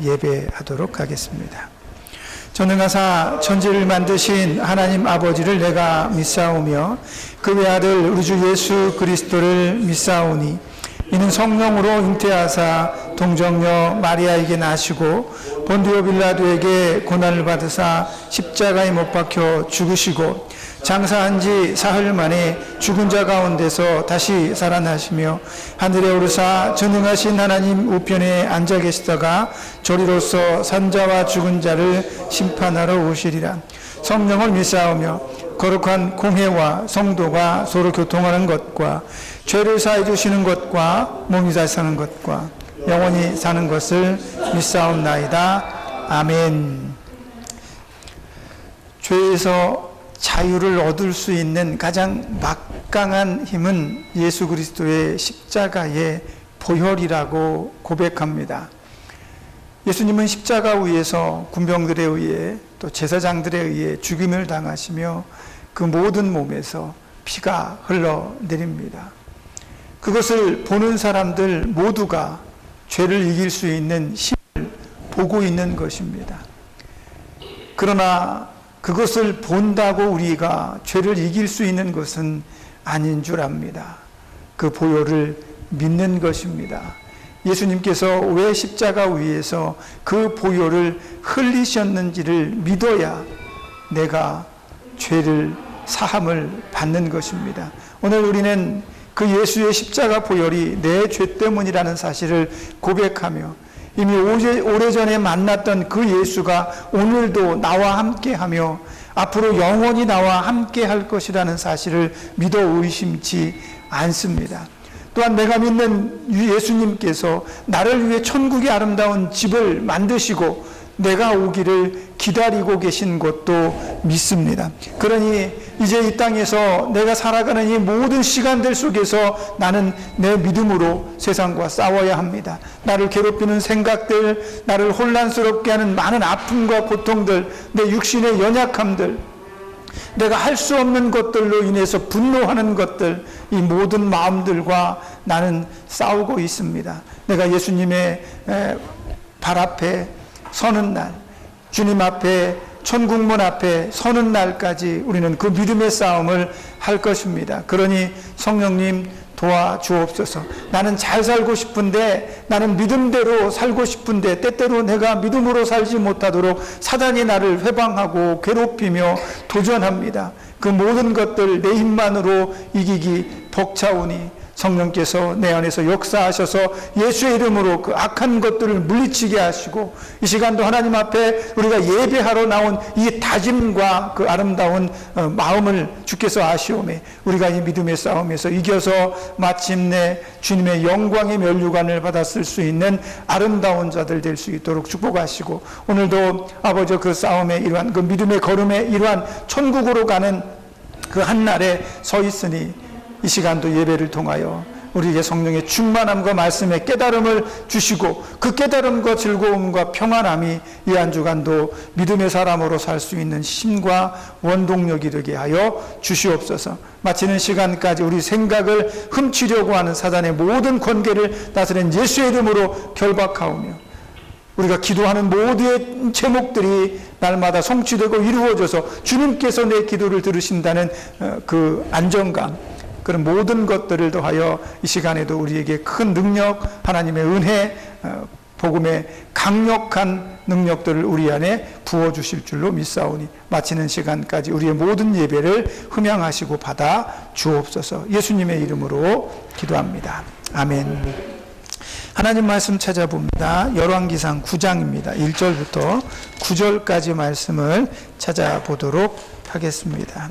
예배하도록 하겠습니다. 전능하사 천지를 만드신 하나님 아버지를 내가 믿사오며 그 외아들 우리 주 예수 그리스도를 믿사오니 이는 성령으로 잉태하사 동정녀 마리아에게 나시고 본디오 빌라도에게 고난을 받으사 십자가에 못 박혀 죽으시고 장사한 지 사흘 만에 죽은 자 가운데서 다시 살아나시며 하늘에 오르사 전능하신 하나님 우편에 앉아 계시다가 저리로서 산자와 죽은 자를 심판하러 오시리라. 성령을 믿사오며 거룩한 공회와 성도가 서로 교통하는 것과 죄를 사해 주시는 것과 몸이 다시 사는 것과 영원히 사는 것을 믿사옵나이다. 아멘. 죄에서 자유를 얻을 수 있는 가장 막강한 힘은 예수 그리스도의 십자가의 보혈이라고 고백합니다. 예수님은 십자가 위에서 군병들에 의해 또 제사장들에 의해 죽임을 당하시며 그 모든 몸에서 피가 흘러내립니다. 그것을 보는 사람들 모두가 죄를 이길 수 있는 힘을 보고 있는 것입니다. 그러나 그것을 본다고 우리가 죄를 이길 수 있는 것은 아닌 줄 압니다. 그 보혈을 믿는 것입니다. 예수님께서 왜 십자가 위에서 그 보혈을 흘리셨는지를 믿어야 내가 죄를 사함을 받는 것입니다. 오늘 우리는 그 예수의 십자가 보혈이 내 죄 때문이라는 사실을 고백하며 이미 오래전에 만났던 그 예수가 오늘도 나와 함께하며 앞으로 영원히 나와 함께할 것이라는 사실을 믿어 의심치 않습니다. 또한 내가 믿는 예수님께서 나를 위해 천국의 아름다운 집을 만드시고 내가 오기를 기다리고 계신 것도 믿습니다. 그러니 이제 이 땅에서 내가 살아가는 이 모든 시간들 속에서 나는 내 믿음으로 세상과 싸워야 합니다. 나를 괴롭히는 생각들, 나를 혼란스럽게 하는 많은 아픔과 고통들, 내 육신의 연약함들, 내가 할 수 없는 것들로 인해서 분노하는 것들, 이 모든 마음들과 나는 싸우고 있습니다. 내가 예수님의 발 앞에 서는 날, 주님 앞에 천국문 앞에 서는 날까지 우리는 그 믿음의 싸움을 할 것입니다. 그러니 성령님 도와주옵소서. 나는 잘 살고 싶은데, 나는 믿음대로 살고 싶은데 때때로 내가 믿음으로 살지 못하도록 사단이 나를 회방하고 괴롭히며 도전합니다. 그 모든 것들 내 힘만으로 이기기 벅차오니 성령께서 내 안에서 역사하셔서 예수의 이름으로 그 악한 것들을 물리치게 하시고 이 시간도 하나님 앞에 우리가 예배하러 나온 이 다짐과 그 아름다운 마음을 주께서 아시오매 우리가 이 믿음의 싸움에서 이겨서 마침내 주님의 영광의 면류관을 받았을 수 있는 아름다운 자들 될 수 있도록 축복하시고 오늘도 아버지 그 싸움의 일환, 그 믿음의 걸음의 일환, 천국으로 가는 그 한날에 서 있으니 이 시간도 예배를 통하여 우리에게 성령의 충만함과 말씀의 깨달음을 주시고 그 깨달음과 즐거움과 평안함이 이 한 주간도 믿음의 사람으로 살 수 있는 힘과 원동력이 되게 하여 주시옵소서. 마치는 시간까지 우리 생각을 훔치려고 하는 사단의 모든 권계를 다스린 예수의 이름으로 결박하오며 우리가 기도하는 모든 제목들이 날마다 성취되고 이루어져서 주님께서 내 기도를 들으신다는 그 안정감, 그런 모든 것들을 더하여 이 시간에도 우리에게 큰 능력, 하나님의 은혜, 복음의 강력한 능력들을 우리 안에 부어주실 줄로 믿사오니 마치는 시간까지 우리의 모든 예배를 흠양하시고 받아 주옵소서. 예수님의 이름으로 기도합니다. 아멘. 하나님 말씀 찾아봅니다. 열왕기상 9장입니다. 1절부터 9절까지 말씀을 찾아보도록 하겠습니다.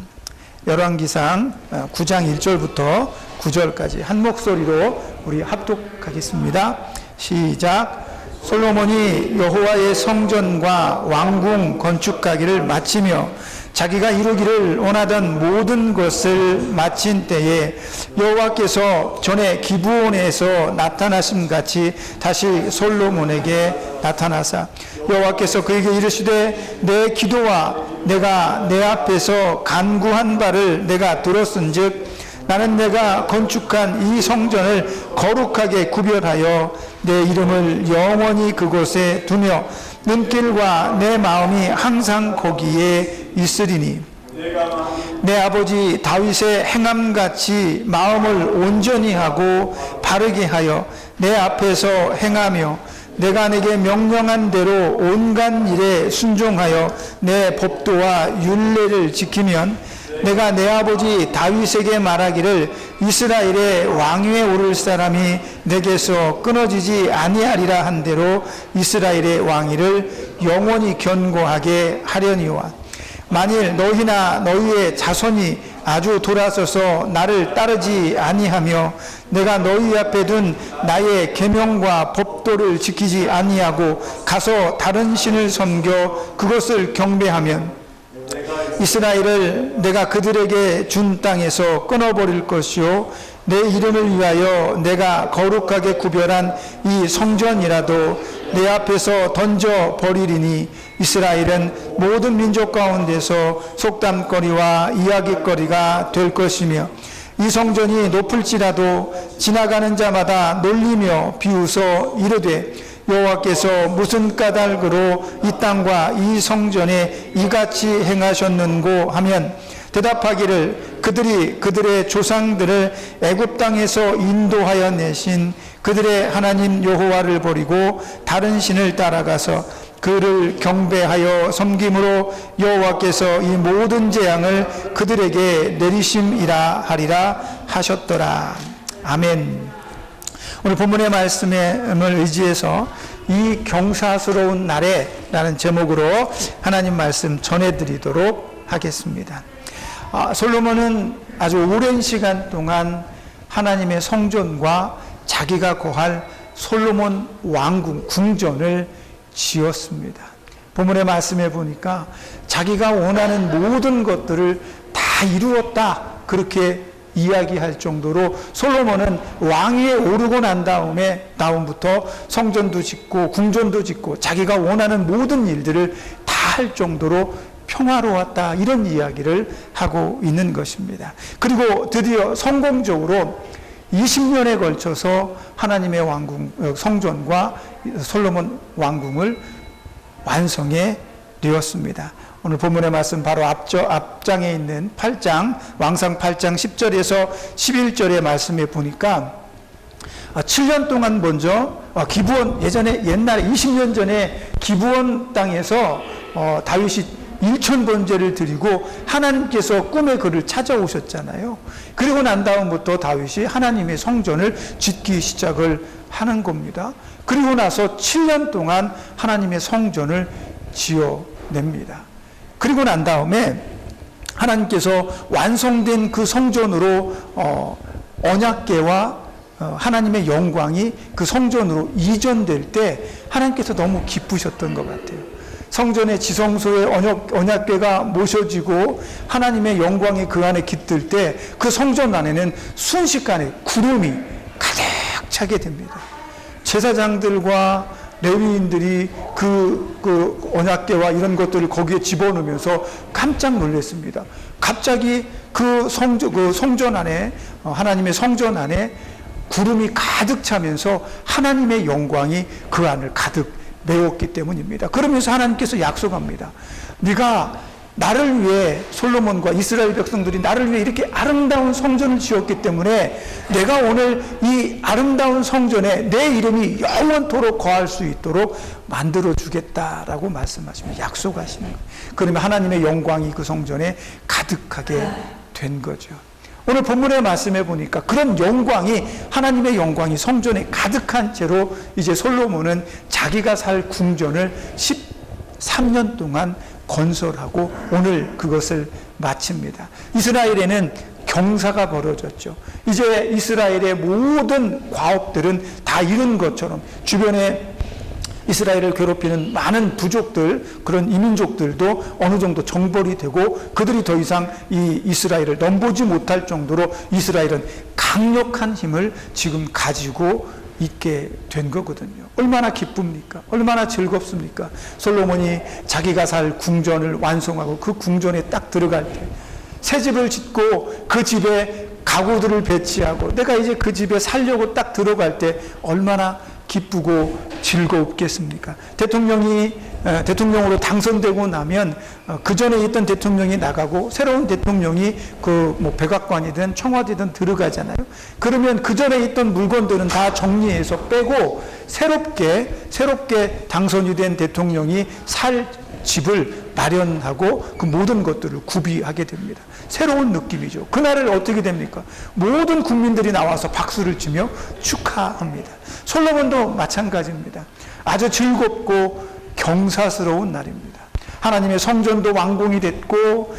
열왕기상 9장 1절부터 9절까지 한 목소리로 우리 합독하겠습니다. 시작. 솔로몬이 여호와의 성전과 왕궁 건축하기를 마치며 자기가 이루기를 원하던 모든 것을 마친 때에 여호와께서 전에 기브온에서 나타나심 같이 다시 솔로몬에게 나타나사 여호와께서 그에게 이르시되 내 기도와 내가 내 앞에서 간구한 바를 내가 들었은즉 나는 내가 건축한 이 성전을 거룩하게 구별하여 내 이름을 영원히 그곳에 두며 눈길과 내 마음이 항상 거기에 있으리니 내 아버지 다윗의 행함같이 마음을 온전히 하고 바르게 하여 내 앞에서 행하며 내가 내게 명령한 대로 온갖 일에 순종하여 내 법도와 율례를 지키면 내가 내 아버지 다윗에게 말하기를 이스라엘의 왕위에 오를 사람이 내게서 끊어지지 아니하리라 한 대로 이스라엘의 왕위를 영원히 견고하게 하려니와 만일 너희나 너희의 자손이 아주 돌아서서 나를 따르지 아니하며 내가 너희 앞에 둔 나의 계명과 법도를 지키지 아니하고 가서 다른 신을 섬겨 그것을 경배하면 이스라엘을 내가 그들에게 준 땅에서 끊어버릴 것이요 내 이름을 위하여 내가 거룩하게 구별한 이 성전이라도 내 앞에서 던져 버리리니 이스라엘은 모든 민족 가운데서 속담거리와 이야기거리가 될 것이며 이 성전이 높을지라도 지나가는 자마다 놀리며 비웃어 이르되 여호와께서 무슨 까닭으로 이 땅과 이 성전에 이같이 행하셨는고 하면 대답하기를 그들이 그들의 조상들을 애굽 땅에서 인도하여 내신 그들의 하나님 여호와를 버리고 다른 신을 따라가서 그를 경배하여 섬김으로 여호와께서 이 모든 재앙을 그들에게 내리심이라 하리라 하셨더라. 아멘. 오늘 본문의 말씀을 의지해서 이 경사스러운 날에 라는 제목으로 하나님 말씀 전해드리도록 하겠습니다. 솔로몬은 아주 오랜 시간 동안 하나님의 성전과 자기가 거할 솔로몬 왕궁, 궁전을 지었습니다. 본문의 말씀에 보니까 자기가 원하는 모든 것들을 다 이루었다 그렇게 이야기할 정도로 솔로몬은 왕위에 오르고 난 다음부터 성전도 짓고 궁전도 짓고 자기가 원하는 모든 일들을 다 할 정도로 평화로웠다 이런 이야기를 하고 있는 것입니다. 그리고 드디어 성공적으로 20년에 걸쳐서 하나님의 왕궁 성전과 솔로몬 왕궁을 완성해 되었습니다. 오늘 본문의 말씀 바로 앞장에 있는 8장 왕상 8장 10절에서 11절의 말씀에 보니까 7년 동안 먼저 기브온 옛날에 20년 전에 기브온 땅에서 다윗이 일천 번제를 드리고 하나님께서 꿈에 그를 찾아오셨잖아요. 그리고 난 다음부터 다윗이 하나님의 성전을 짓기 시작을 하는 겁니다. 그리고 나서 7년 동안 하나님의 성전을 지어냅니다. 그리고 난 다음에 하나님께서 완성된 그 성전으로 언약궤와 하나님의 영광이 그 성전으로 이전될 때 하나님께서 너무 기쁘셨던 것 같아요. 성전의 지성소에 언약궤가 모셔지고 하나님의 영광이 그 안에 깃들 때 그 성전 안에는 순식간에 구름이 가득 차게 됩니다. 제사장들과 레위인들이 그 언약궤와 이런 것들을 거기에 집어넣으면서 깜짝 놀랐습니다. 갑자기 그 성전 안에 하나님의 성전 안에 구름이 가득 차면서 하나님의 영광이 그 안을 가득 메웠기 때문입니다. 그러면서 하나님께서 약속합니다. 네가 나를 위해 솔로몬과 이스라엘 백성들이 나를 위해 이렇게 아름다운 성전을 지었기 때문에 내가 오늘 이 아름다운 성전에 내 이름이 영원토록 거할 수 있도록 만들어 주겠다라고 말씀하시며 약속하시는 거예요. 그러면 하나님의 영광이 그 성전에 가득하게 된 거죠. 오늘 본문의 말씀에 보니까 그런 영광이 하나님의 영광이 성전에 가득한 채로 이제 솔로몬은 자기가 살 궁전을 13년 동안 건설하고 오늘 그것을 마칩니다. 이스라엘에는 경사가 벌어졌죠. 이제 이스라엘의 모든 과업들은 다 이룬 것처럼 주변에 이스라엘을 괴롭히는 많은 부족들, 그런 이민족들도 어느 정도 정벌이 되고 그들이 더 이상 이 이스라엘을 넘보지 못할 정도로 이스라엘은 강력한 힘을 지금 가지고 있게 된 거거든요. 얼마나 기쁩니까? 얼마나 즐겁습니까? 솔로몬이 자기가 살 궁전을 완성하고 그 궁전에 딱 들어갈 때 새 집을 짓고 그 집에 가구들을 배치하고 내가 이제 그 집에 살려고 딱 들어갈 때 얼마나 기쁘고 즐겁겠습니까? 대통령으로 당선되고 나면 그 전에 있던 대통령이 나가고 새로운 대통령이 백악관이든 청와대든 들어가잖아요. 그러면 그 전에 있던 물건들은 다 정리해서 빼고 새롭게 당선이 된 대통령이 살 집을 마련하고 그 모든 것들을 구비하게 됩니다. 새로운 느낌이죠. 그날을 어떻게 됩니까? 모든 국민들이 나와서 박수를 치며 축하합니다. 솔로몬도 마찬가지입니다. 아주 즐겁고 경사스러운 날입니다. 하나님의 성전도 완공이 됐고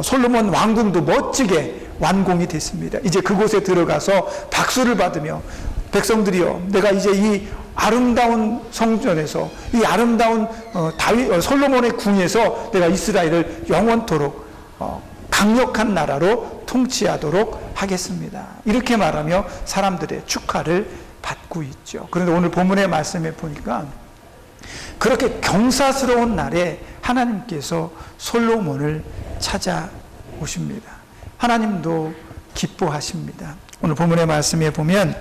솔로몬 왕궁도 멋지게 완공이 됐습니다. 이제 그곳에 들어가서 박수를 받으며 백성들이여, 내가 이제 이 아름다운 성전에서, 이 아름다운 솔로몬의 궁에서 내가 이스라엘을 영원토록 강력한 나라로 통치하도록 하겠습니다. 이렇게 말하며 사람들의 축하를 받고 있죠. 그런데 오늘 본문의 말씀에 보니까 그렇게 경사스러운 날에 하나님께서 솔로몬을 찾아오십니다. 하나님도 기뻐하십니다. 오늘 본문의 말씀에 보면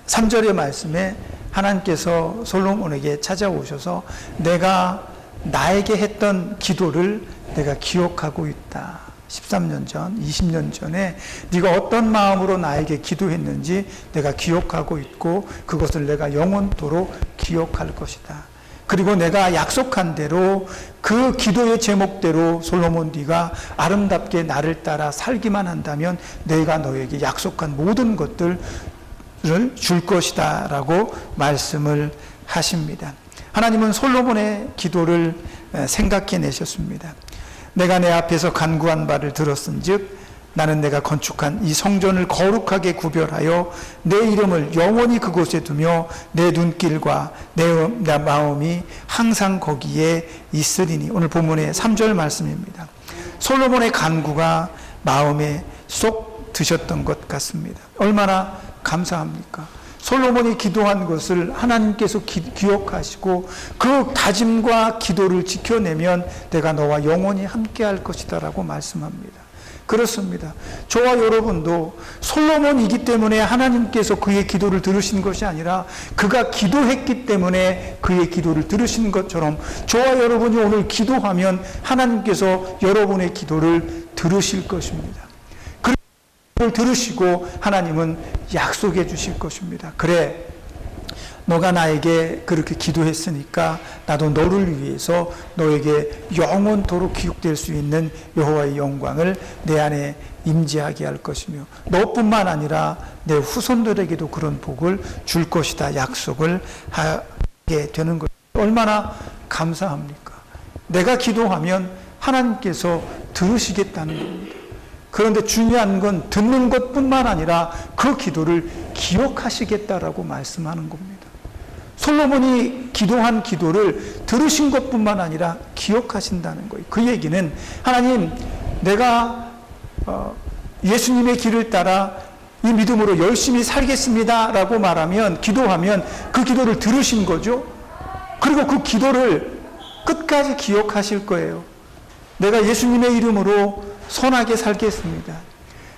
3절의 말씀에 하나님께서 솔로몬에게 찾아오셔서 내가 나에게 했던 기도를 내가 기억하고 있다. 13년 전, 20년 전에 네가 어떤 마음으로 나에게 기도했는지 내가 기억하고 있고 그것을 내가 영원토록 기억할 것이다. 그리고 내가 약속한 대로 그 기도의 제목대로 솔로몬 네가 아름답게 나를 따라 살기만 한다면 내가 너에게 약속한 모든 것들을 줄 것이다 라고 말씀을 하십니다. 하나님은 솔로몬의 기도를 생각해내셨습니다. 내가 내 앞에서 간구한 바를 들었은즉 나는 내가 건축한 이 성전을 거룩하게 구별하여 내 이름을 영원히 그곳에 두며 내 눈길과 내 마음이 항상 거기에 있으리니. 오늘 본문의 3절 말씀입니다. 솔로몬의 간구가 마음에 쏙 드셨던 것 같습니다. 얼마나 감사합니까? 솔로몬이 기도한 것을 하나님께서 기억하시고 그 다짐과 기도를 지켜내면 내가 너와 영원히 함께할 것이다 라고 말씀합니다. 그렇습니다. 저와 여러분도 솔로몬이기 때문에 하나님께서 그의 기도를 들으신 것이 아니라 그가 기도했기 때문에 그의 기도를 들으신 것처럼 저와 여러분이 오늘 기도하면 하나님께서 여러분의 기도를 들으실 것입니다. 그걸 들으시고 하나님은 약속해 주실 것입니다. 그래, 너가 나에게 그렇게 기도했으니까 나도 너를 위해서 너에게 영원토록 기억될 수 있는 여호와의 영광을 내 안에 임재하게 할 것이며 너뿐만 아니라 내 후손들에게도 그런 복을 줄 것이다 약속을 하게 되는 것. 얼마나 감사합니까? 내가 기도하면 하나님께서 들으시겠다는 겁니다. 그런데 중요한 건 듣는 것뿐만 아니라 그 기도를 기억하시겠다라고 말씀하는 겁니다. 솔로몬이 기도한 기도를 들으신 것뿐만 아니라 기억하신다는 거예요. 그 얘기는 하나님, 내가 예수님의 길을 따라 이 믿음으로 열심히 살겠습니다 라고 말하면, 기도하면 그 기도를 들으신 거죠. 그리고 그 기도를 끝까지 기억하실 거예요. 내가 예수님의 이름으로 선하게 살겠습니다.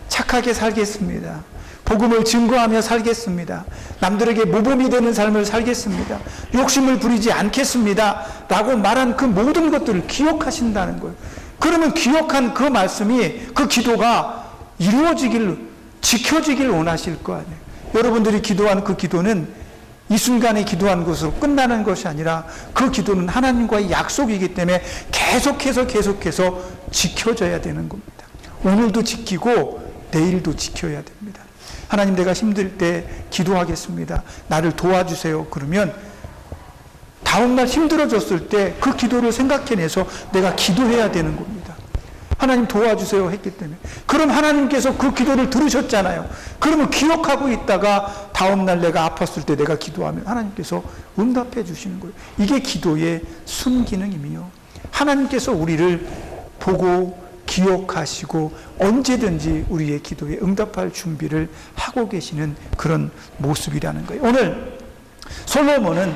착하게 살겠습니다. 복음을 증거하며 살겠습니다. 남들에게 모범이 되는 삶을 살겠습니다. 욕심을 부리지 않겠습니다 라고 말한 그 모든 것들을 기억하신다는 거예요. 그러면 기억한 그 말씀이, 그 기도가 이루어지길, 지켜지길 원하실 거 아니에요. 여러분들이 기도한 그 기도는 이 순간에 기도한 것으로 끝나는 것이 아니라 그 기도는 하나님과의 약속이기 때문에 계속해서 지켜져야 되는 겁니다. 오늘도 지키고 내일도 지켜야 됩니다. 하나님, 내가 힘들 때 기도하겠습니다. 나를 도와주세요. 그러면 다음날 힘들어졌을 때 그 기도를 생각해내서 내가 기도해야 되는 겁니다. 하나님 도와주세요 했기 때문에. 그럼 하나님께서 그 기도를 들으셨잖아요. 그러면 기억하고 있다가 다음날 내가 아팠을 때 내가 기도하면 하나님께서 응답해 주시는 거예요. 이게 기도의 순기능이며 하나님께서 우리를 보고 기억하시고 언제든지 우리의 기도에 응답할 준비를 하고 계시는 그런 모습이라는 거예요. 오늘 솔로몬은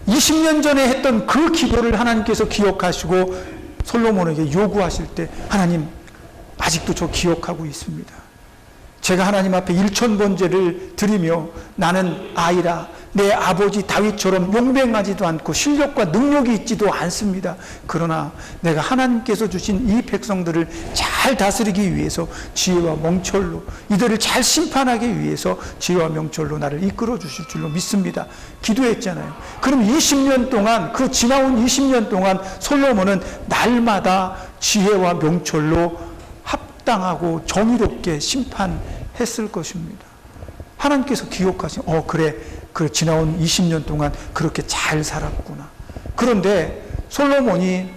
20년 전에 했던 그 기도를 하나님께서 기억하시고 솔로몬에게 요구하실 때, 하나님 아직도 저 기억하고 있습니다. 제가 하나님 앞에 1000번제를 드리며 나는 아이라 내 아버지 다윗처럼 용맹하지도 않고 실력과 능력이 있지도 않습니다. 그러나 내가 하나님께서 주신 이 백성들을 잘 다스리기 위해서 지혜와 명철로, 이들을 잘 심판하기 위해서 지혜와 명철로 나를 이끌어 주실 줄로 믿습니다. 기도했잖아요. 그럼 20년 동안, 그 지나온 20년 동안 솔로몬은 날마다 지혜와 명철로 합당하고 정의롭게 심판했을 것입니다. 하나님께서 기억하신, 그래, 지나온 20년 동안 그렇게 잘 살았구나. 그런데 솔로몬이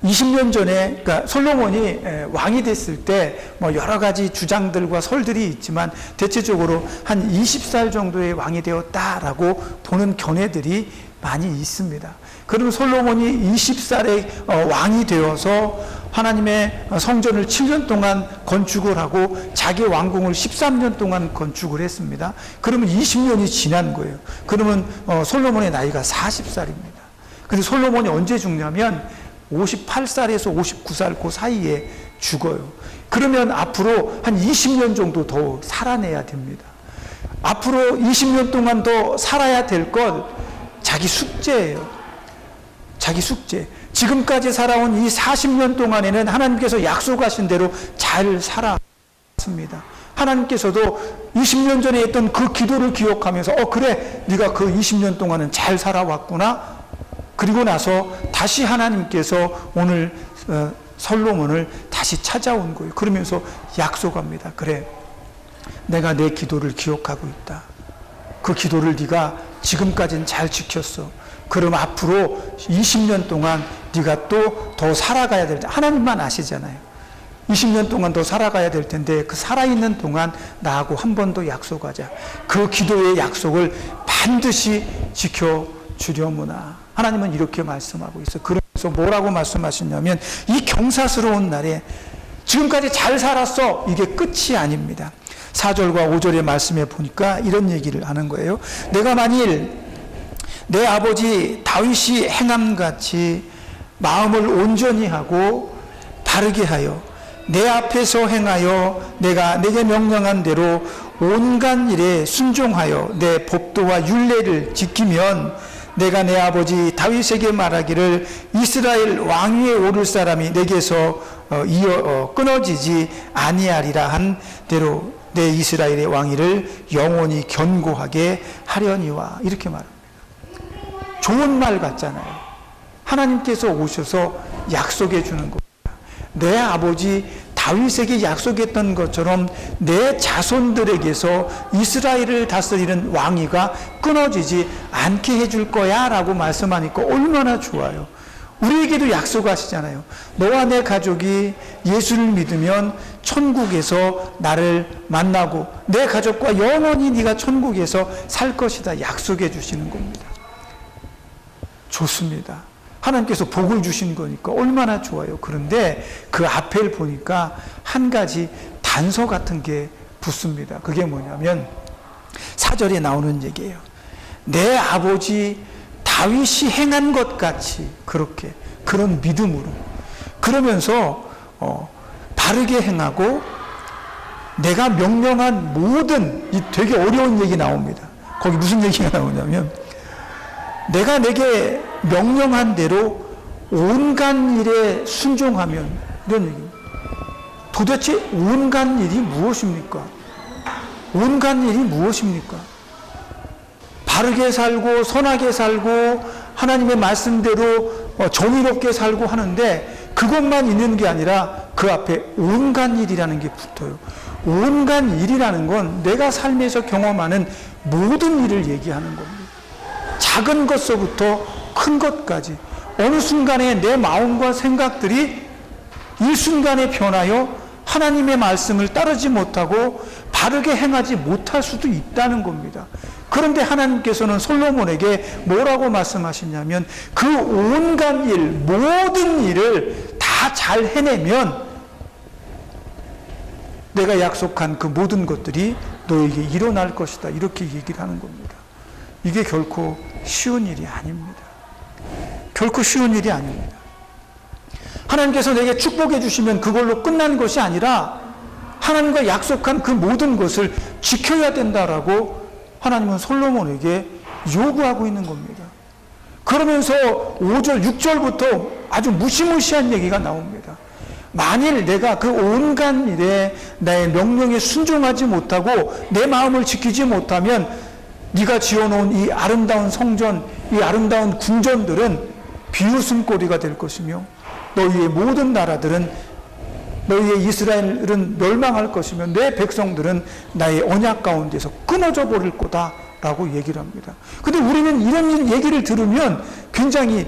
20년 전에, 그러니까 솔로몬이 왕이 됐을 때 뭐 여러 가지 주장들과 설들이 있지만 대체적으로 한 20살 정도의 왕이 되었다라고 보는 견해들이 많이 있습니다. 그러면 솔로몬이 20살에 왕이 되어서 하나님의 성전을 7년 동안 건축을 하고 자기 왕궁을 13년 동안 건축을 했습니다. 그러면 20년이 지난 거예요. 그러면 솔로몬의 나이가 40살입니다. 근데 솔로몬이 언제 죽냐면 58살에서 59살 그 사이에 죽어요. 그러면 앞으로 한 20년 정도 더 살아내야 됩니다. 앞으로 20년 동안 더 살아야 될 것, 자기 숙제예요. 자기 숙제. 지금까지 살아온 이 40년 동안에는 하나님께서 약속하신 대로 잘 살아왔습니다. 하나님께서도 20년 전에 했던 그 기도를 기억하면서 그래, 네가 그 20년 동안은 잘 살아왔구나. 그리고 나서 다시 하나님께서 오늘 솔로몬을 다시 찾아온 거예요. 그러면서 약속합니다. 그래, 내가 내 기도를 기억하고 있다. 그 기도를 네가 지금까지는 잘 지켰어. 그럼 앞으로 20년 동안 네가 또 더 살아가야 될 때, 하나님만 아시잖아요. 20년 동안 더 살아가야 될 텐데 그 살아있는 동안 나하고 한 번 더 약속하자. 그 기도의 약속을 반드시 지켜주려무나. 하나님은 이렇게 말씀하고 있어요. 그래서 뭐라고 말씀하시냐면 이 경사스러운 날에 지금까지 잘 살았어. 이게 끝이 아닙니다. 4절과 5절의 말씀에 보니까 이런 얘기를 하는 거예요. 내가 만일 내 아버지 다윗이 행함같이 마음을 온전히 하고 바르게 하여 내 앞에서 행하여 내가 내게 명령한 대로 온갖 일에 순종하여 내 법도와 율례를 지키면 내가 내 아버지 다윗에게 말하기를 이스라엘 왕위에 오를 사람이 내게서 끊어지지 아니하리라 한 대로 내 이스라엘의 왕위를 영원히 견고하게 하려니와. 이렇게 말합니다. 좋은 말 같잖아요. 하나님께서 오셔서 약속해 주는 겁니다. 내 아버지 다윗에게 약속했던 것처럼 내 자손들에게서 이스라엘을 다스리는 왕위가 끊어지지 않게 해줄 거야 라고 말씀하니까 얼마나 좋아요. 우리에게도 약속하시잖아요. 너와 내 가족이 예수를 믿으면 천국에서 나를 만나고 내 가족과 영원히 네가 천국에서 살 것이다 약속해 주시는 겁니다. 좋습니다. 하나님께서 복을 주신 거니까 얼마나 좋아요. 그런데 그 앞에 보니까 한 가지 단서 같은 게 붙습니다. 그게 뭐냐면 4절에 나오는 얘기예요. 내 아버지 다윗이 행한 것 같이 그렇게, 그런 믿음으로, 그러면서 바르게 행하고 내가 명령한 모든, 이 되게 어려운 얘기 나옵니다. 거기 무슨 얘기가 나오냐면 내가 내게 명령한 대로 온갖 일에 순종하면, 이런 얘기입니다. 도대체 온갖 일이 무엇입니까? 온갖 일이 무엇입니까? 바르게 살고 선하게 살고 하나님의 말씀대로 정의롭게 살고 하는데 그것만 있는 게 아니라 그 앞에 온갖 일이라는 게 붙어요. 온갖 일이라는 건 내가 삶에서 경험하는 모든 일을 얘기하는 겁니다. 작은 것서부터 큰 것까지 어느 순간에 내 마음과 생각들이 일순간에 변하여 하나님의 말씀을 따르지 못하고 바르게 행하지 못할 수도 있다는 겁니다. 그런데 하나님께서는 솔로몬에게 뭐라고 말씀하시냐면 그 온갖 일, 모든 일을 다 잘 해내면 내가 약속한 그 모든 것들이 너에게 일어날 것이다. 이렇게 얘기를 하는 겁니다. 이게 결코 쉬운 일이 아닙니다. 결코 쉬운 일이 아닙니다. 하나님께서 내게 축복해 주시면 그걸로 끝나는 것이 아니라 하나님과 약속한 그 모든 것을 지켜야 된다라고 하나님은 솔로몬에게 요구하고 있는 겁니다. 그러면서 5절, 6절부터 아주 무시무시한 얘기가 나옵니다. 만일 내가 그 온갖 일에 나의 명령에 순종하지 못하고 내 마음을 지키지 못하면 네가 지어놓은 이 아름다운 성전, 이 아름다운 궁전들은 비웃음거리가 될 것이며 너희의 모든 나라들은, 너희의 이스라엘은 멸망할 것이며 내 백성들은 나의 언약 가운데서 끊어져 버릴 거다 라고 얘기를 합니다. 근데 우리는 이런 얘기를 들으면 굉장히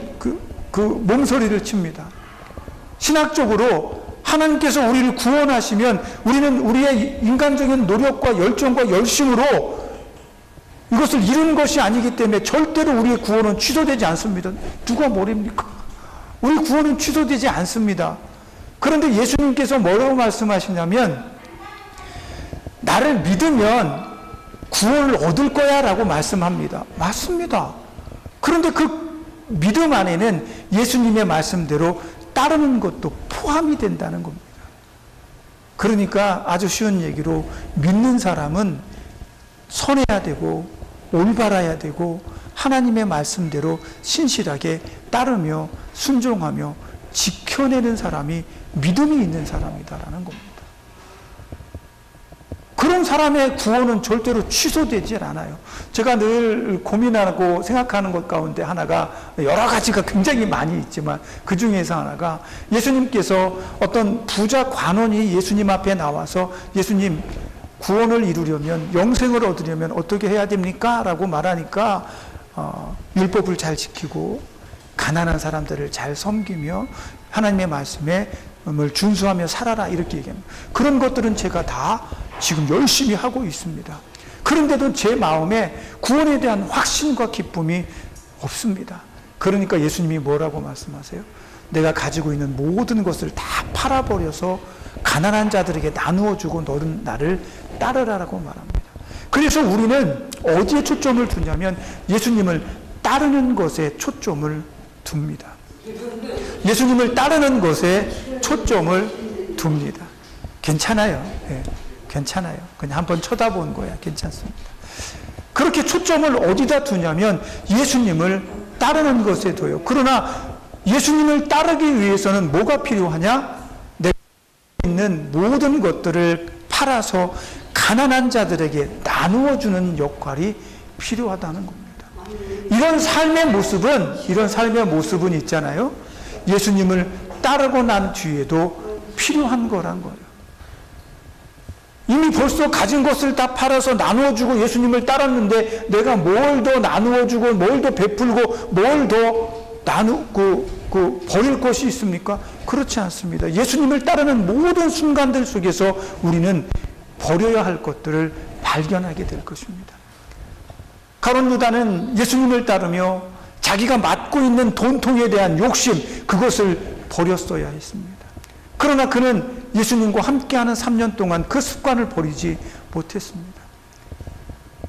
몸소리를 칩니다. 신학적으로 하나님께서 우리를 구원하시면 우리는 우리의 인간적인 노력과 열정과 열심으로 이것을 이룬 것이 아니기 때문에 절대로 우리의 구원은 취소되지 않습니다. 누가 뭐랍니까? 우리 구원은 취소되지 않습니다. 그런데 예수님께서 뭐라고 말씀하시냐면 나를 믿으면 구원을 얻을 거야 라고 말씀합니다. 맞습니다. 그런데 그 믿음 안에는 예수님의 말씀대로 따르는 것도 포함이 된다는 겁니다. 그러니까 아주 쉬운 얘기로 믿는 사람은 선해야 되고 올바라야 되고 하나님의 말씀대로 신실하게 따르며 순종하며 지켜내는 사람이 믿음이 있는 사람이다라는 겁니다. 그런 사람의 구원은 절대로 취소되지 않아요. 제가 늘 고민하고 생각하는 것 가운데 하나가, 여러 가지가 굉장히 많이 있지만 그 중에서 하나가, 예수님께서 어떤 부자 관원이 예수님 앞에 나와서 예수님, 구원을 이루려면, 영생을 얻으려면 어떻게 해야 됩니까? 라고 말하니까 율법을 잘 지키고 가난한 사람들을 잘 섬기며 하나님의 말씀에 준수하며 살아라 이렇게 얘기합니다. 그런 것들은 제가 다 지금 열심히 하고 있습니다. 그런데도 제 마음에 구원에 대한 확신과 기쁨이 없습니다. 그러니까 예수님이 뭐라고 말씀하세요? 내가 가지고 있는 모든 것을 다 팔아버려서 가난한 자들에게 나누어 주고 너는 나를 따르라라고 말합니다. 그래서 우리는 어디에 초점을 두냐면 예수님을 따르는 것에 초점을 둡니다. 예수님을 따르는 것에 초점을 둡니다. 괜찮아요. 네, 괜찮아요. 그냥 한번 쳐다본 거야. 괜찮습니다. 그렇게 초점을 어디다 두냐면 예수님을 따르는 것에 둬요. 그러나 예수님을 따르기 위해서는 뭐가 필요하냐? 내가 있는 모든 것들을 팔아서 가난한 자들에게 나누어 주는 역할이 필요하다는 겁니다. 이런 삶의 모습은 있잖아요. 예수님을 따르고 난 뒤에도 필요한 거란 거예요. 이미 벌써 가진 것을 다 팔아서 나누어주고 예수님을 따랐는데 내가 뭘 더 나누어주고 뭘 더 베풀고 뭘 더 버릴 것이 있습니까? 그렇지 않습니다. 예수님을 따르는 모든 순간들 속에서 우리는 버려야 할 것들을 발견하게 될 것입니다. 가룟 유다는 예수님을 따르며 자기가 맡고 있는 돈통에 대한 욕심, 그것을 버렸어야 했습니다. 그러나 그는 예수님과 함께하는 3년 동안 그 습관을 버리지 못했습니다.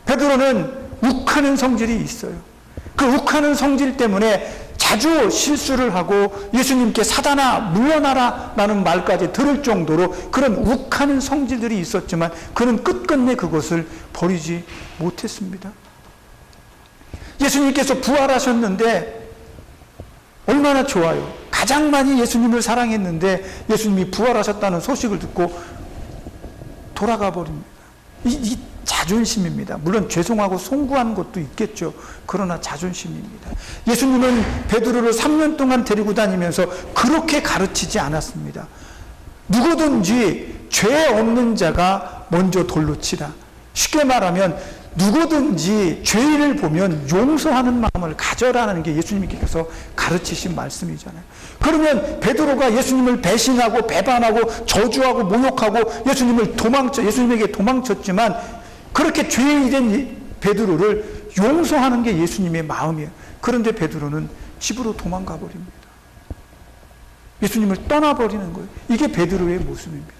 베드로는 욱하는 성질이 있어요. 그 욱하는 성질 때문에 자주 실수를 하고 예수님께 사단아 물러나라 라는 말까지 들을 정도로 그런 욱하는 성질들이 있었지만 그는 끝끝내 그것을 버리지 못했습니다. 예수님께서 부활하셨는데 얼마나 좋아요. 가장 많이 예수님을 사랑했는데 예수님이 부활하셨다는 소식을 듣고 돌아가 버립니다. 이 자존심입니다. 물론 죄송하고 송구한 것도 있겠죠. 그러나 자존심입니다. 예수님은 베드로를 3년 동안 데리고 다니면서 그렇게 가르치지 않았습니다. 누구든지 죄 없는 자가 먼저 돌로 치라. 쉽게 말하면 누구든지 죄인을 보면 용서하는 마음을 가져라는 게 예수님께서 가르치신 말씀이잖아요. 그러면 베드로가 예수님을 배신하고 배반하고 저주하고 모욕하고 예수님에게 도망쳤지만 그렇게 죄인이 된 베드로를 용서하는 게 예수님의 마음이에요. 그런데 베드로는 집으로 도망가 버립니다. 예수님을 떠나버리는 거예요. 이게 베드로의 모습입니다.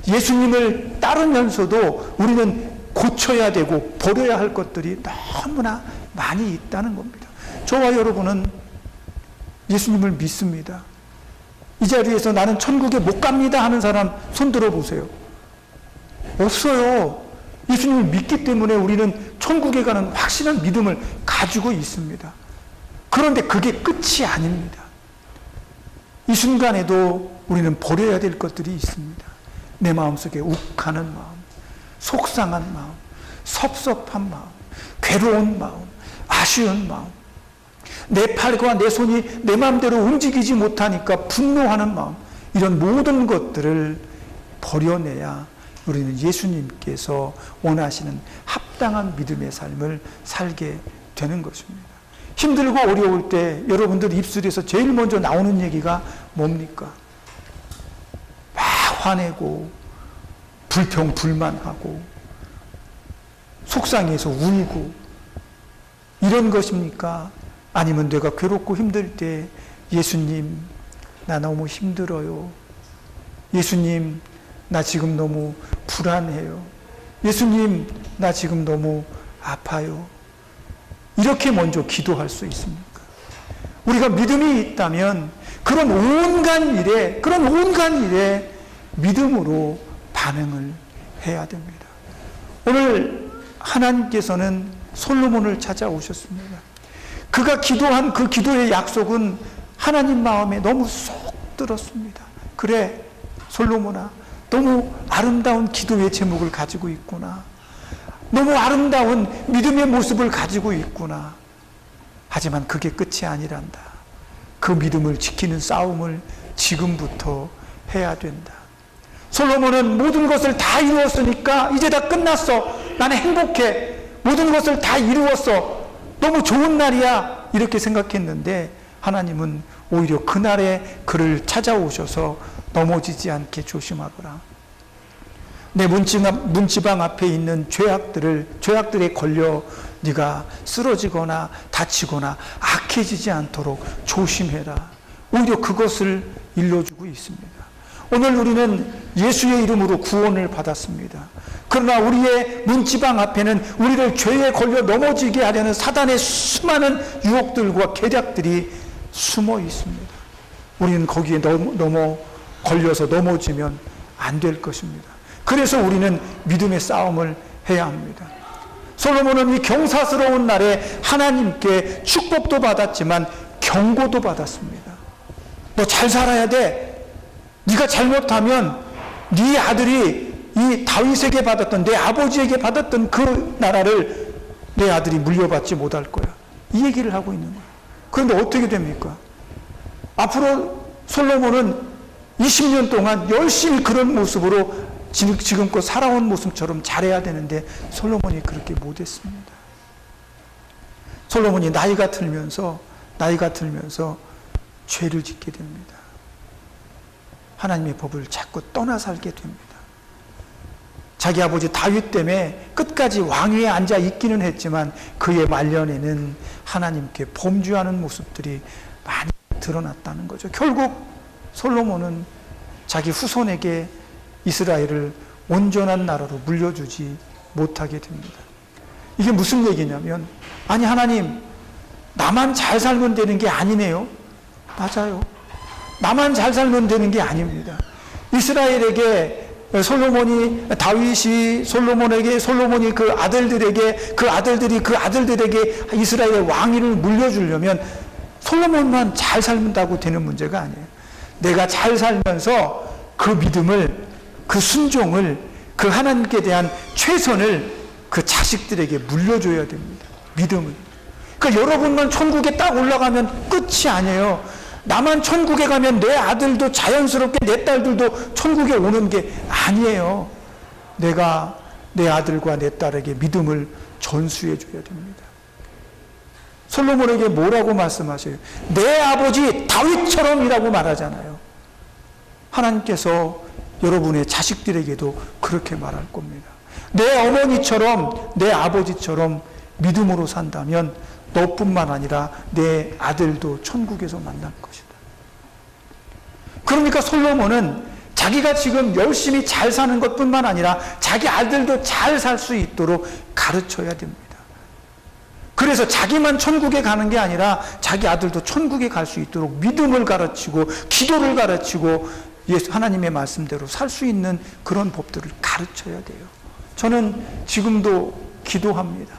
예수님을 따르면서도 우리는 고쳐야 되고 버려야 할 것들이 너무나 많이 있다는 겁니다. 저와 여러분은 예수님을 믿습니다. 이 자리에서 나는 천국에 못 갑니다 하는 사람 손 들어 보세요. 없어요. 예수님을 믿기 때문에 우리는 천국에 가는 확실한 믿음을 가지고 있습니다. 그런데 그게 끝이 아닙니다. 이 순간에도 우리는 버려야 될 것들이 있습니다. 내 마음속에 욱하는 마음, 속상한 마음, 섭섭한 마음, 괴로운 마음, 아쉬운 마음, 내 팔과 내 손이 내 마음대로 움직이지 못하니까 분노하는 마음, 이런 모든 것들을 버려내야 우리는 예수님께서 원하시는 합당한 믿음의 삶을 살게 되는 것입니다. 힘들고 어려울 때 여러분들 입술에서 제일 먼저 나오는 얘기가 뭡니까? 막 화내고 불평불만하고 속상해서 울고 이런 것입니까? 아니면 내가 괴롭고 힘들 때 예수님 나 너무 힘들어요. 예수님 나 지금 너무 불안해요. 예수님 나 지금 너무 아파요. 이렇게 먼저 기도할 수 있습니까? 우리가 믿음이 있다면 그런 온갖 일에 믿음으로 반응을 해야 됩니다. 오늘 하나님께서는 솔로몬을 찾아오셨습니다. 그가 기도한 그 기도의 약속은 하나님 마음에 너무 쏙 들었습니다. 그래, 솔로몬아, 너무 아름다운 기도의 제목을 가지고 있구나. 너무 아름다운 믿음의 모습을 가지고 있구나. 하지만 그게 끝이 아니란다. 그 믿음을 지키는 싸움을 지금부터 해야 된다. 솔로몬은 모든 것을 다 이루었으니까 이제 다 끝났어. 나는 행복해. 모든 것을 다 이루었어. 너무 좋은 날이야. 이렇게 생각했는데 하나님은 오히려 그날에 그를 찾아오셔서 넘어지지 않게 조심하거라. 내 문지방 앞에 있는 죄악들에 걸려 네가 쓰러지거나 다치거나 악해지지 않도록 조심해라. 오히려 그것을 일러주고 있습니다. 오늘 우리는 예수의 이름으로 구원을 받았습니다. 그러나 우리의 문지방 앞에는 우리를 죄에 걸려 넘어지게 하려는 사단의 수많은 유혹들과 계략들이 숨어 있습니다. 우리는 거기에 걸려서 넘어지면 안 될 것입니다. 그래서 우리는 믿음의 싸움을 해야 합니다. 솔로몬은 이 경사스러운 날에 하나님께 축복도 받았지만 경고도 받았습니다. 너 잘 살아야 돼. 네가 잘못하면 네 아들이 이 다윗에게 받았던, 내 아버지에게 받았던 그 나라를 내 아들이 물려받지 못할 거야. 이 얘기를 하고 있는 거야. 그런데 어떻게 됩니까? 앞으로 솔로몬은 20년 동안 열심히 그런 모습으로 지금껏 살아온 모습처럼 잘해야 되는데 솔로몬이 그렇게 못했습니다. 솔로몬이 나이가 들면서 죄를 짓게 됩니다. 하나님의 법을 자꾸 떠나 살게 됩니다. 자기 아버지 다윗 때문에 끝까지 왕위에 앉아 있기는 했지만 그의 말년에는 하나님께 범죄하는 모습들이 많이 드러났다는 거죠. 결국 솔로몬은 자기 후손에게 이스라엘을 온전한 나라로 물려주지 못하게 됩니다. 이게 무슨 얘기냐면, 아니 하나님, 나만 잘 살면 되는 게 아니네요. 맞아요. 나만 잘 살면 되는 게 아닙니다. 이스라엘에게 솔로몬이 그 아들들에게 이스라엘의 왕위를 물려주려면 솔로몬만 잘 살다고 되는 문제가 아니에요. 내가 잘 살면서 그 믿음을, 그 순종을, 그 하나님께 대한 최선을 그 자식들에게 물려줘야 됩니다. 믿음을. 그러니까 여러분만 천국에 딱 올라가면 끝이 아니에요. 나만 천국에 가면 내 아들도 자연스럽게, 내 딸들도 천국에 오는 게 아니에요. 내가 내 아들과 내 딸에게 믿음을 전수해 줘야 됩니다. 솔로몬에게 뭐라고 말씀하셔요? 내 아버지 다윗처럼이라고 말하잖아요. 하나님께서 여러분의 자식들에게도 그렇게 말할 겁니다. 내 어머니처럼, 내 아버지처럼 믿음으로 산다면 너뿐만 아니라 내 아들도 천국에서 만날 것이다. 그러니까 솔로몬은 자기가 지금 열심히 잘 사는 것뿐만 아니라 자기 아들도 잘 살 수 있도록 가르쳐야 됩니다. 그래서 자기만 천국에 가는 게 아니라 자기 아들도 천국에 갈 수 있도록 믿음을 가르치고 기도를 가르치고 하나님의 말씀대로 살 수 있는 그런 법들을 가르쳐야 돼요. 저는 지금도 기도합니다.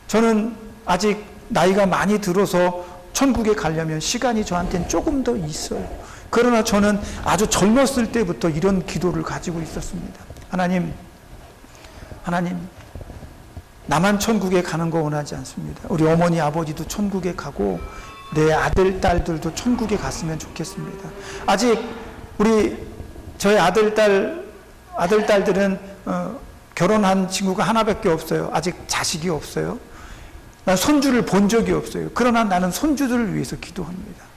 저는 아직 나이가 많이 들어서 천국에 가려면 시간이 저한테는 조금 더 있어요. 그러나 저는 아주 젊었을 때부터 이런 기도를 가지고 있었습니다. 하나님, 나만 천국에 가는 거 원하지 않습니다. 우리 어머니 아버지도 천국에 가고 내 아들 딸들도 천국에 갔으면 좋겠습니다. 아직 저희 아들 딸들은 결혼한 친구가 하나밖에 없어요. 아직 자식이 없어요. 난 손주를 본 적이 없어요. 그러나 나는 손주들을 위해서 기도합니다.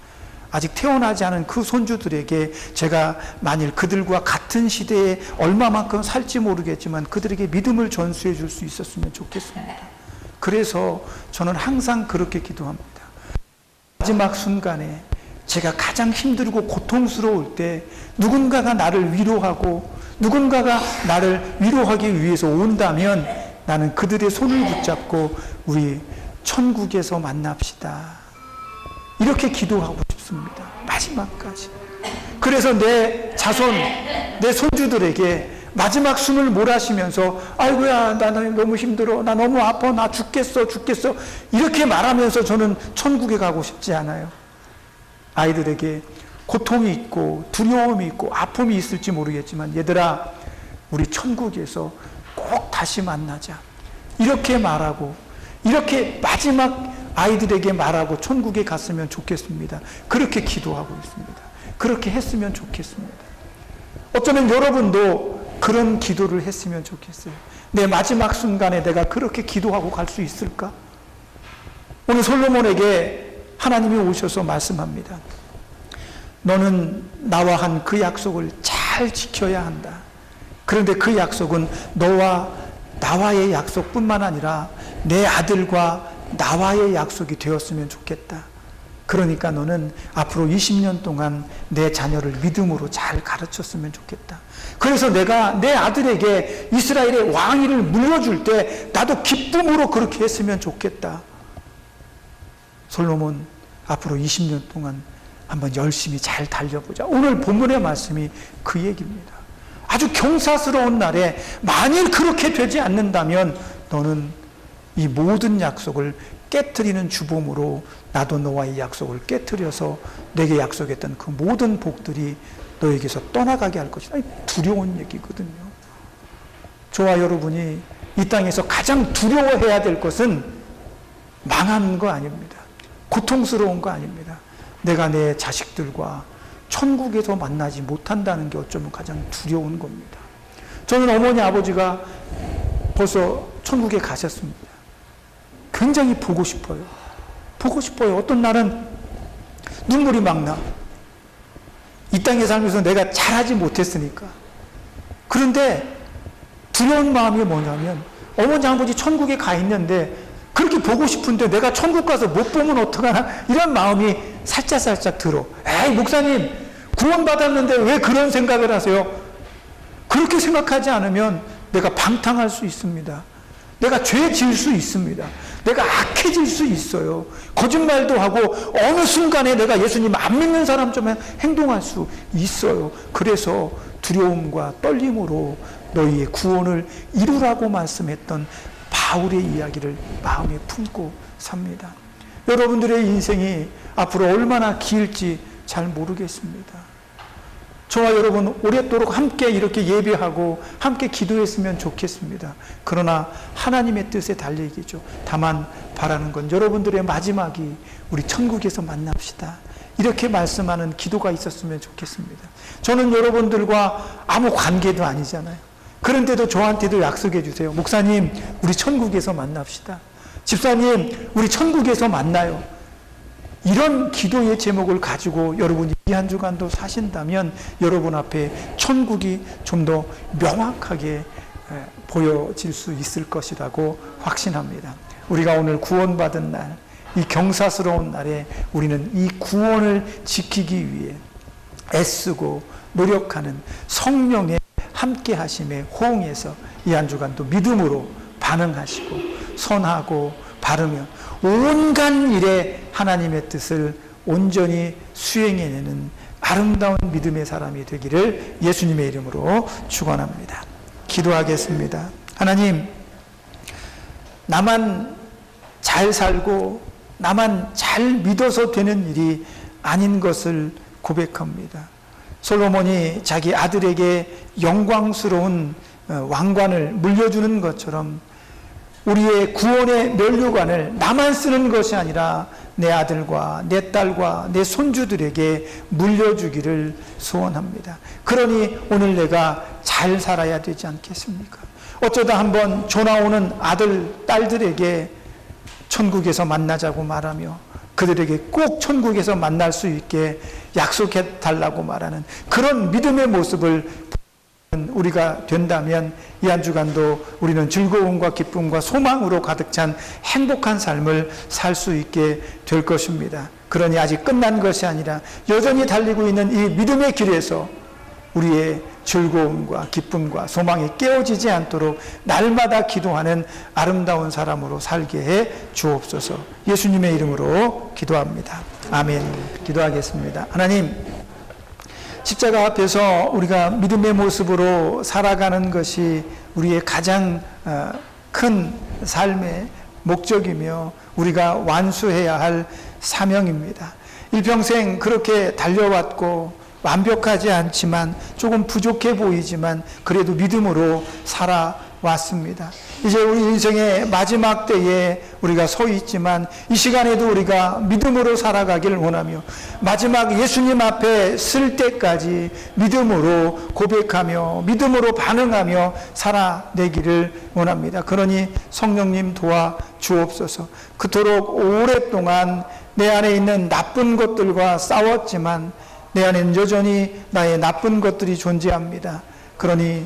아직 태어나지 않은 그 손주들에게 제가 만일 그들과 같은 시대에 얼마만큼 살지 모르겠지만 그들에게 믿음을 전수해 줄 수 있었으면 좋겠습니다. 그래서 저는 항상 그렇게 기도합니다. 마지막 순간에 제가 가장 힘들고 고통스러울 때 누군가가 나를 위로하고 누군가가 나를 위로하기 위해서 온다면 나는 그들의 손을 붙잡고 우리 천국에서 만납시다. 이렇게 기도하고 싶습니다. 마지막까지. 그래서 내 자손, 내 손주들에게 마지막 숨을 몰아쉬면서 아이고야 나 너무 힘들어, 나 너무 아파, 나 죽겠어 이렇게 말하면서 저는 천국에 가고 싶지 않아요. 아이들에게 고통이 있고 두려움이 있고 아픔이 있을지 모르겠지만 얘들아 우리 천국에서 꼭 다시 만나자 이렇게 말하고 이렇게 마지막 아이들에게 말하고 천국에 갔으면 좋겠습니다. 그렇게 기도하고 있습니다. 그렇게 했으면 좋겠습니다. 어쩌면 여러분도 그런 기도를 했으면 좋겠어요. 내 마지막 순간에 내가 그렇게 기도하고 갈 수 있을까? 오늘 솔로몬에게 하나님이 오셔서 말씀합니다. 너는 나와 한 그 약속을 잘 지켜야 한다. 그런데 그 약속은 너와 나와의 약속뿐만 아니라 내 아들과 나와의 약속이 되었으면 좋겠다. 그러니까 너는 앞으로 20년 동안 내 자녀를 믿음으로 잘 가르쳤으면 좋겠다. 그래서 내가 내 아들에게 이스라엘의 왕위를 물려줄 때 나도 기쁨으로 그렇게 했으면 좋겠다. 솔로몬 앞으로 20년 동안 한번 열심히 잘 달려보자. 오늘 본문의 말씀이 그 얘기입니다. 아주 경사스러운 날에 만일 그렇게 되지 않는다면 너는 이 모든 약속을 깨트리는 주범으로 나도 너와의 약속을 깨트려서 내게 약속했던 그 모든 복들이 너에게서 떠나가게 할 것이다. 두려운 얘기거든요. 저와 여러분이 이 땅에서 가장 두려워해야 될 것은 망하는 거 아닙니다. 고통스러운 거 아닙니다. 내가 내 자식들과 천국에서 만나지 못한다는 게 어쩌면 가장 두려운 겁니다. 저는 어머니 아버지가 벌써 천국에 가셨습니다. 굉장히 보고 싶어요. 보고 싶어요. 어떤 날은 눈물이 막 나. 이 땅에 살면서 내가 잘하지 못했으니까. 그런데 두려운 마음이 뭐냐면 어머니 아버지 천국에 가 있는데 그렇게 보고 싶은데 내가 천국 가서 못 보면 어떡하나 이런 마음이 살짝 들어. 에이 목사님 구원받았는데 왜 그런 생각을 하세요? 그렇게 생각하지 않으면 내가 방탕할 수 있습니다. 내가 죄 지을 수 있습니다. 내가 악해질 수 있어요. 거짓말도 하고 어느 순간에 내가 예수님 안 믿는 사람처럼 행동할 수 있어요. 그래서 두려움과 떨림으로 너희의 구원을 이루라고 말씀했던 바울의 이야기를 마음에 품고 삽니다. 여러분들의 인생이 앞으로 얼마나 길지 잘 모르겠습니다. 저와 여러분 오랫도록 함께 이렇게 예배하고 함께 기도했으면 좋겠습니다. 그러나 하나님의 뜻에 달리기죠. 다만 바라는 건 여러분들의 마지막이 우리 천국에서 만납시다. 이렇게 말씀하는 기도가 있었으면 좋겠습니다. 저는 여러분들과 아무 관계도 아니잖아요. 그런데도 저한테도 약속해 주세요. 목사님, 우리 천국에서 만납시다. 집사님, 우리 천국에서 만나요. 이런 기도의 제목을 가지고 여러분이 이 한 주간도 사신다면 여러분 앞에 천국이 좀 더 명확하게 보여질 수 있을 것이라고 확신합니다. 우리가 오늘 구원받은 날, 이 경사스러운 날에 우리는 이 구원을 지키기 위해 애쓰고 노력하는 성령의 함께 하심에 호응해서 이 한 주간도 믿음으로 반응하시고 선하고 바르며 온갖 일에 하나님의 뜻을 온전히 수행해내는 아름다운 믿음의 사람이 되기를 예수님의 이름으로 축원합니다. 기도하겠습니다. 하나님, 나만 잘 살고 나만 잘 믿어서 되는 일이 아닌 것을 고백합니다. 솔로몬이 자기 아들에게 영광스러운 왕관을 물려주는 것처럼 우리의 구원의 면류관을 나만 쓰는 것이 아니라 내 아들과 내 딸과 내 손주들에게 물려주기를 소원합니다. 그러니 오늘 내가 잘 살아야 되지 않겠습니까? 어쩌다 한번 전화 오는 아들, 딸들에게 천국에서 만나자고 말하며 그들에게 꼭 천국에서 만날 수 있게 약속해 달라고 말하는 그런 믿음의 모습을 우리가 된다면 이 한 주간도 우리는 즐거움과 기쁨과 소망으로 가득 찬 행복한 삶을 살 수 있게 될 것입니다. 그러니 아직 끝난 것이 아니라 여전히 달리고 있는 이 믿음의 길에서 우리의 즐거움과 기쁨과 소망이 깨어지지 않도록 날마다 기도하는 아름다운 사람으로 살게 해 주옵소서. 예수님의 이름으로 기도합니다. 아멘. 기도하겠습니다. 하나님, 십자가 앞에서 우리가 믿음의 모습으로 살아가는 것이 우리의 가장 큰 삶의 목적이며 우리가 완수해야 할 사명입니다. 일평생 그렇게 달려왔고 완벽하지 않지만 조금 부족해 보이지만 그래도 믿음으로 살아왔습니다. 이제 우리 인생의 마지막 때에 우리가 서 있지만 이 시간에도 우리가 믿음으로 살아가길 원하며 마지막 예수님 앞에 설 때까지 믿음으로 고백하며 믿음으로 반응하며 살아내기를 원합니다. 그러니 성령님 도와 주옵소서. 그토록 오랫동안 내 안에 있는 나쁜 것들과 싸웠지만 내 안에는 여전히 나의 나쁜 것들이 존재합니다. 그러니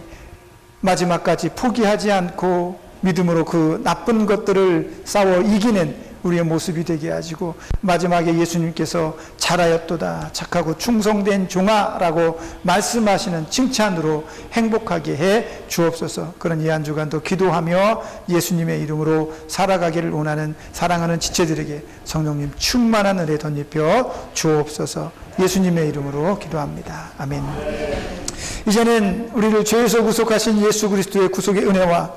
마지막까지 포기하지 않고 믿음으로 그 나쁜 것들을 싸워 이기는 우리의 모습이 되게 하시고 마지막에 예수님께서 잘하였도다 착하고 충성된 종아라고 말씀하시는 칭찬으로 행복하게 해 주옵소서. 그런 이 한 주간도 기도하며 예수님의 이름으로 살아가기를 원하는 사랑하는 지체들에게 성령님 충만한 은혜 덧입혀 주옵소서. 예수님의 이름으로 기도합니다. 아멘. 이제는 우리를 죄에서 구속하신 예수 그리스도의 구속의 은혜와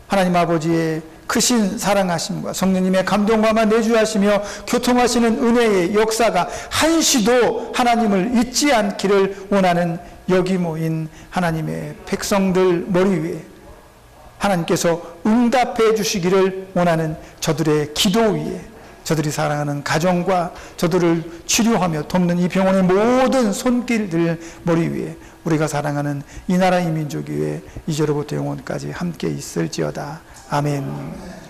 하나님 아버지의 크신 사랑하심과 성령님의 감동과만 내주하시며 교통하시는 은혜의 역사가 한시도 하나님을 잊지 않기를 원하는 여기 모인 하나님의 백성들 머리 위에 하나님께서 응답해 주시기를 원하는 저들의 기도 위에 저들이 사랑하는 가정과 저들을 치료하며 돕는 이 병원의 모든 손길들 머리 위에 우리가 사랑하는 이 나라 이 민족 위에 이제로부터 영원까지 함께 있을지어다. 아멘.